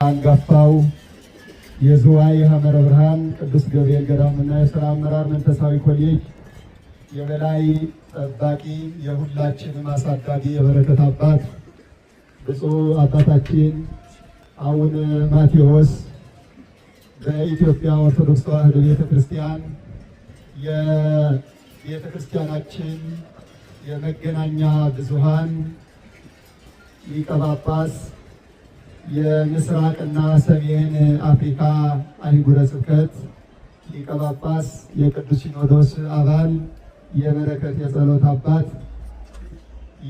አንጋፋው የዝዋይ ሐመረ ብርሃን ቅዱስ ገብርኤል ገዳምና የሥራ አመራር መንፈሳዊ ኮሌጅ የበላይ ጠባቂ የሁላችንም አሳዳጊ የበረከት አባት ብፁዕ አባታችን አቡነ ማቴዎስ በኢትዮጵያ ኦርቶዶክስ ተዋሕዶ ቤተክርስቲያን የቤተክርስቲያናችን የመገናኛ ብዙሃን ሊቀ ጳጳስ የምስራቅና ሰሜን አፍሪካ አህጉረ ስብከት ሊቀ ጳጳስ የቅዱስ ሲኖዶስ አባል የበረከት የጸሎት አባት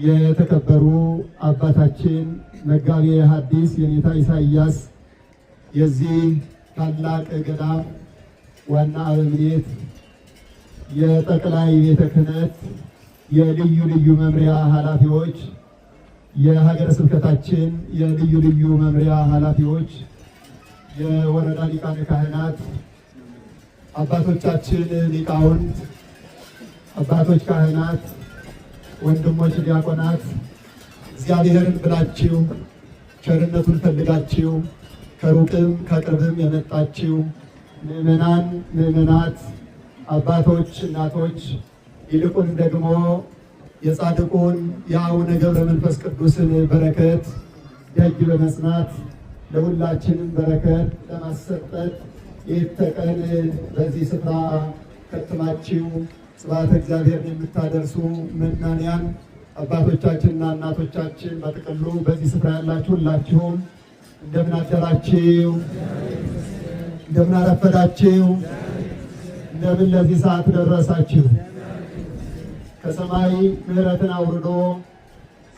የተከበሩ አባታችን መጋቤ ሐዲስ የኔታ ኢሳይያስ የዚህ ታላቅ ገዳም ዋና አበምኔት የጠቅላይ ቤተ ክህነት የልዩ ልዩ መምሪያ ኃላፊዎች የሀገረ ስብከታችን የልዩ ልዩ መምሪያ ኃላፊዎች የወረዳ ሊቃነ ካህናት አባቶቻችን ሊቃውንት አባቶች ካህናት ወንድሞች ዲያቆናት እግዚአብሔርን ብላችሁ ቸርነቱን ፈልጋችሁ ከሩቅም ከቅርብም የመጣችሁ ምዕመናን ምዕመናት አባቶች እናቶች ይልቁን ደግሞ የጻድቁን የአቡነ ገብረ መንፈስ ቅዱስን በረከት ደጅ በመጽናት ለሁላችንም በረከት ለማሰጠት የተቀን በዚህ ስፍራ ከትማችሁ ስብሐተ እግዚአብሔርን የምታደርሱ መናንያን አባቶቻችንና እናቶቻችን በጥቅሉ በዚህ ስፍራ ያላችሁ ሁላችሁም እንደምን አደራችሁ? እንደምን አረፈዳችሁ? እንደምን ለዚህ ሰዓት ደረሳችሁ? ከሰማይ ምሕረትን አውርዶ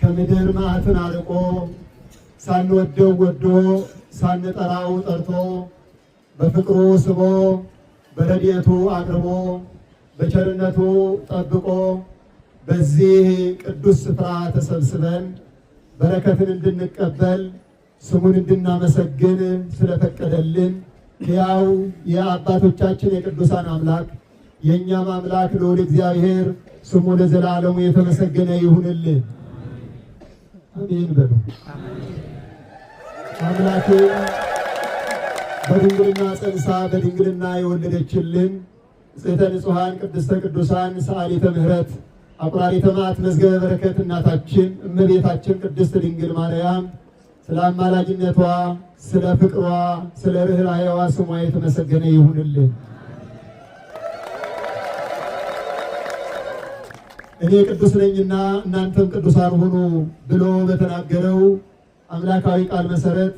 ከምድር መዓትን አርቆ ሳንወደው ወዶ ሳንጠራው ጠርቶ በፍቅሩ ስቦ በረድኤቱ አቅርቦ በቸርነቱ ጠብቆ በዚህ ቅዱስ ስፍራ ተሰብስበን በረከትን እንድንቀበል ስሙን እንድናመሰግን ስለፈቀደልን ሕያው የአባቶቻችን የቅዱሳን አምላክ የእኛም አምላክ ልዑል እግዚአብሔር ስሙ ለዘላለሙ የተመሰገነ ይሁንልን። አሜን በሉ። አምላኬ በድንግልና ጸንሳ በድንግልና የወለደችልን ንጽሕተ ንጹሐን ቅድስተ ቅዱሳን ሰዓሊተ ምሕረት አቁራሪተ መዓት መዝገበ በረከት እናታችን እመቤታችን ቅድስት ድንግል ማርያም ስለ አማላጅነቷ ስለ ፍቅሯ ስለ ርኅራኄዋ ስሟ የተመሰገነ ይሁንልን። እኔ ቅዱስ ነኝና እናንተም ቅዱሳን ሁኑ ብሎ በተናገረው አምላካዊ ቃል መሰረት